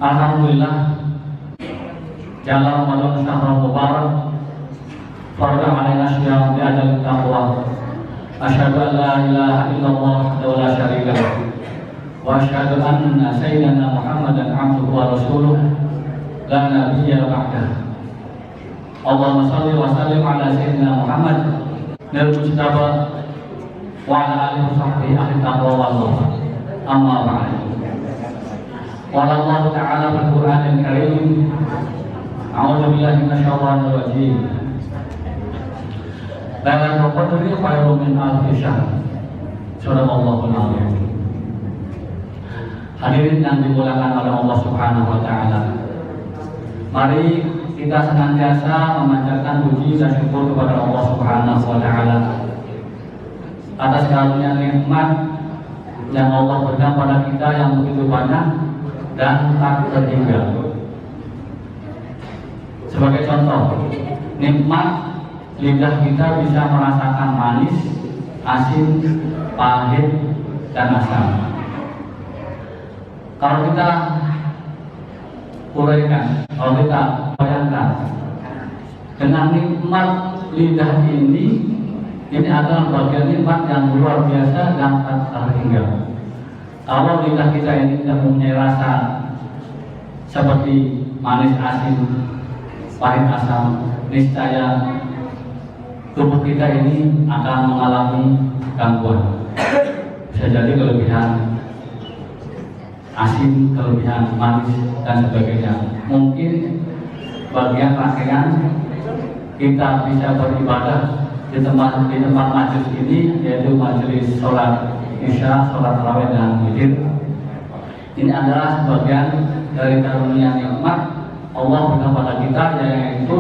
Alhamdulillah, jalan Ramadan syahrul mubarak, farda alaina syiyam bi ajal taqwa. Asyhadu an la ilaha illallah wahdahu la syarika lahu wa asyhadu anna sayyidana Muhammadan abduhu wa rasuluh la nabiyya ba'dah. Allahumma shalli wa sallim ala sayyidina Muhammad nabiyil mujtaba wa ala alihi wa sahbihi ahli taqwa wal wafa. Amma ba'du. Qala Allah Ta'ala fil Qur'anil Karim, a'udzu billahi minasyaitonir rajim. Lailatul Qadri khairun min alfi syahr. Subhanallahul azim. Hadirin yang dimuliakan oleh Allah Subhanahu wa taala. Mari kita senantiasa memanjatkan puji dan syukur kepada Allah Subhanahu wa taala atas karunia nikmat yang Allah berikan pada kita yang begitu banyak dan tak terhingga. Sebagai contoh, nikmat lidah kita bisa merasakan manis, asin, pahit, dan asam. Kalau kita uraikan, kalau kita bayangkan dengan nikmat lidah ini adalah bagian nikmat yang luar biasa dan tak terhingga. Kalau lidah kita ini tidak mempunyai rasa seperti manis, asin, pahit, asam, niscaya tubuh kita ini akan mengalami gangguan. Bisa jadi kelebihan asin, kelebihan manis, dan sebagainya. Mungkin bagian rangkaian kita bisa beribadah di tempat majelis ini, yaitu majelis sholat Isya, sholat tarawih dan witir. Ini adalah sebagian dari karunia nikmat Allah berikan pada kita, yaitu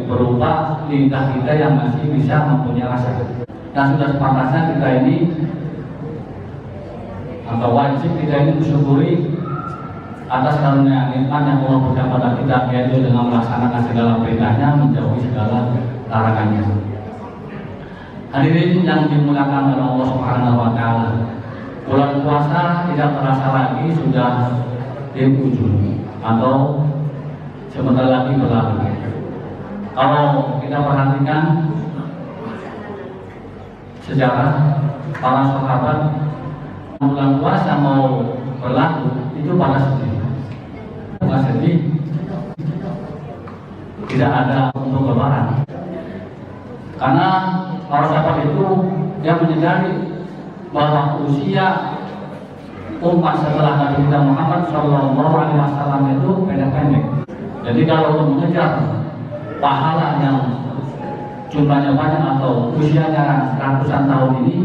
berupa lidah kita yang masih bisa mempunyai rasa. Dan sudah sepantasnya kita ini atau wajib kita ini mensyukuri atas karunia nikmat yang Allah berikan pada kita, yaitu dengan melaksanakan segala perintahnya, menjauhi segala larangannya. Hadirin yang dimuliakan oleh Allah Subhanahu wa taala. Bulan puasa tidak terasa lagi sudah di ujung atau sebentar lagi berlalu. Kalau kita perhatikan sejarah para sahabat, bulan puasa mau berlalu itu pada sedih. Bukan sedih, tidak ada untuk lebaran. Karena para sahabat itu yang menyadari bahwa usia umat setelah Nabi kita Muhammad SAW itu pendek-pendek. Jadi kalau untuk mengejar pahala yang jumlahnya banyak atau usianya ratusan tahun ini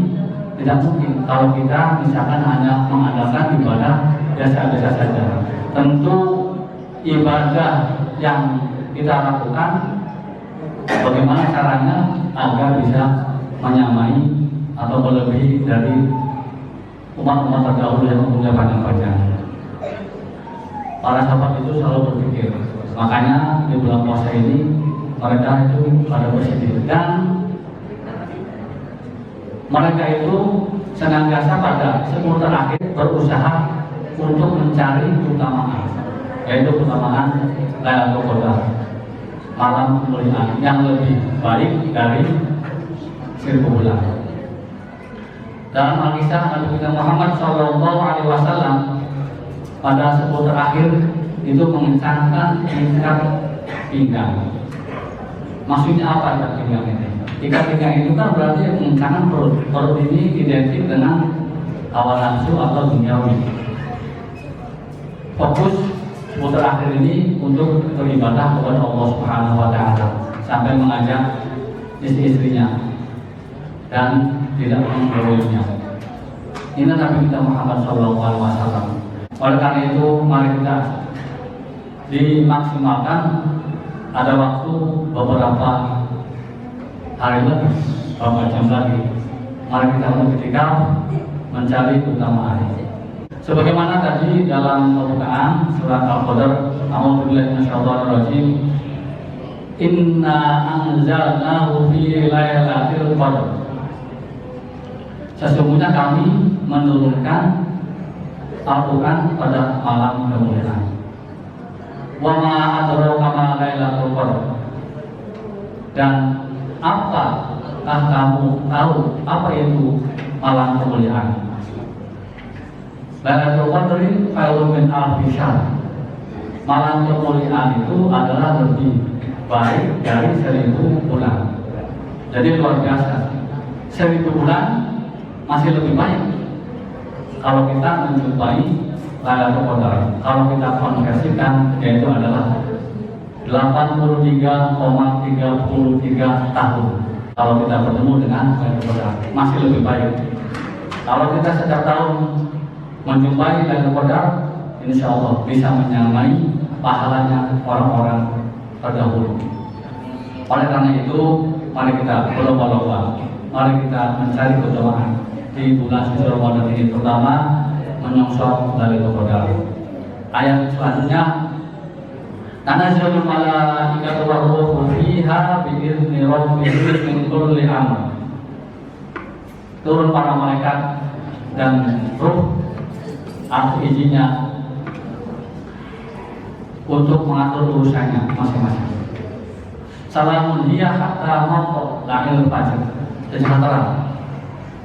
tidak mungkin kalau kita misalkan hanya mengadakan ibadah biasa-biasa saja. Tentu ibadah yang kita lakukan bagaimana caranya agar bisa menyamai atau melebihi dari umat-umat terdahulu yang mempunyai panjang-panjang. Para sahabat itu selalu berpikir, makanya di bulan puasa ini mereka itu pada bersedih dan mereka itu senantiasa pada 10 terakhir berusaha untuk mencari keutamaan, yaitu keutamaan Lailatul Qadar, malam kemuliaan yang lebih baik dari 1000 bulan. Dalam Al-Kisah Nabi kita Muhammad SAW pada 10 terakhir itu mengencangkan ikat pinggang. Maksudnya apa ikat pinggang ini? Ikat pinggang itu kan berarti mengencangkan perut. Perut ini identik dengan hawa nafsu atau duniawi. Fokus 10 terakhir ini untuk beribadah kepada Allah Subhanahu wa taala sampai mengajak istri-istrinya dan tidak menggaulinya. Ini Nabi kita Muhammad SAW. Oleh karena itu mari kita dimaksimalkan, ada waktu beberapa hari lebih, beberapa jam lagi. Mari kita berikhtikaf mencari keutamaan. Sebagaimana tadi dalam pembukaan surat Al-Qadar, a'udzubillahi minasyaitonir rajim. Inna anzalnahu fi lailatul qadar. Sesungguhnya kami menurunkan Al-Quran pada malam kemuliaan. Wa ma adraka ma Lailatul Qadar. Dan apakah kamu tahu apa itu malam kemuliaan? Lailatul Qadri khairun min alfi syahr. Malam kemuliaan itu adalah lebih baik dari 1000 bulan. Jadi luar biasa. 1000 bulan masih lebih baik kalau kita menjumpai Lailatul Qadar. Kalau kita konversikan, yaitu adalah 83,33 tahun. Kalau kita bertemu dengan Lailatul Qadar, masih lebih baik. Kalau kita setiap tahun menjumpai Lailatul Qadar, insya Allah bisa menyamai pahalanya orang-orang terdahulu. Oleh karena itu, mari kita berlomba-lomba, mari kita mencari keutamaan di bulan suci Ramadan ini, terutama menyongsong Lailatul Qadar. Ayat selanjutnya, tanazzalul malaikatu war-ruhu fiha bi'izni rabbihim min kulli amr. Turun para malaikat dan ruh atau izinnya untuk mengatur urusannya masing-masing. Salamun hiya hatta matla'il fajr. Sejahtera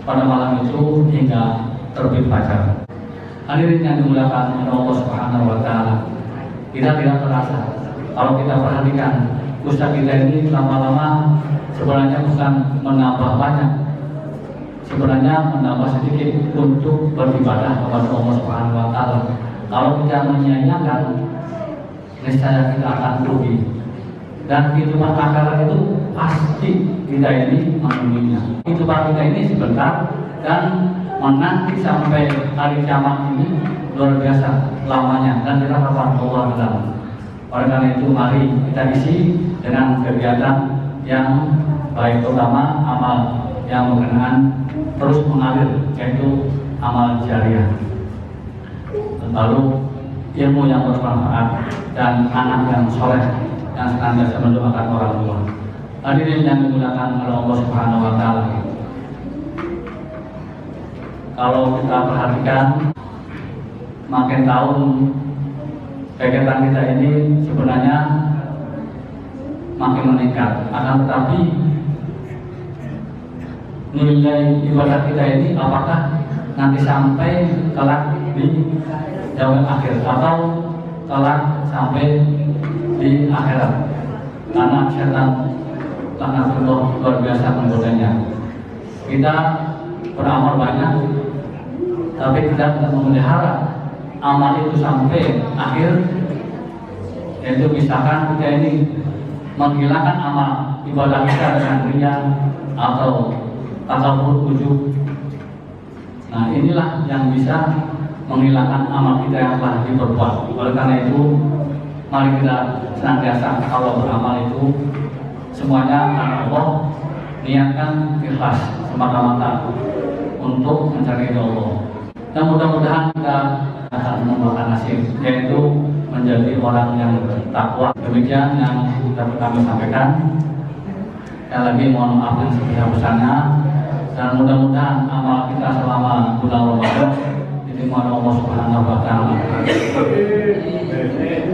pada malam itu hingga terbit fajar. Hadirin yang dimuliakan oleh Allah Subhanahu wa taala, kita tidak terasa kalau kita perhatikan ustaz kita ini lama-lama sebenarnya bukan menambah banyak, sebenarnya menambah sedikit untuk beribadah kepada Allah Subhanahu wa taala. Kalau kita menyia-nyiakan, niscaya kita akan rugi. Dan kehidupan akhirat itu pasti kita ini menemuinya. Kehidupan kita ini sebentar, dan menanti sampai hari kiamat ini luar biasa lamanya, dan kita kapan Allah dalam. Oleh karena itu, mari kita isi dengan kegiatan yang baik, terutama amal yang berkenaan terus mengalir, yaitu amal jariah. Lalu ilmu yang bermanfaat dan anak yang soleh yang senantiasa mendoakan orang tua. Hadirin yang dimuliakan oleh Allah Subhanahu wa taala. Kalau kita perhatikan, makin tahun kegiatan kita ini sebenarnya makin meningkat. Akan tetapi nilai ibadah kita ini apakah nanti sampai kelak di yaumil akhir atau kelak sampai di akhirat? Karena setan laknatullah luar biasa menggodanya. Kita beramal banyak, tapi kita tidak memelihara amal itu sampai akhir, yaitu misalkan kita ini menghilangkan amal ibadah kita dengan riya atau takabur, ujub. Nah, inilah yang bisa menghilangkan amal kita yang telah diperbuat. Oleh karena itu, mari kita senantiasa kalau beramal itu semuanya karena Allah, niatkan ikhlas semata-mata untuk mencari Allah. Dan mudah-mudahan kita akan menemukan nasib, yaitu menjadi orang yang takwa. Demikian yang dapat kami sampaikan. Sekali lagi mohon maaf yang sebesar-besarnya, dan mudah-mudahan amal kita selama bulan Ramadan diterima oleh Allah Subhanahu wa taala.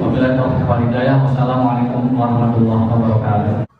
Wabillahi taufiq wal hidayah. Wassalamualaikum warahmatullahi wabarakatuh.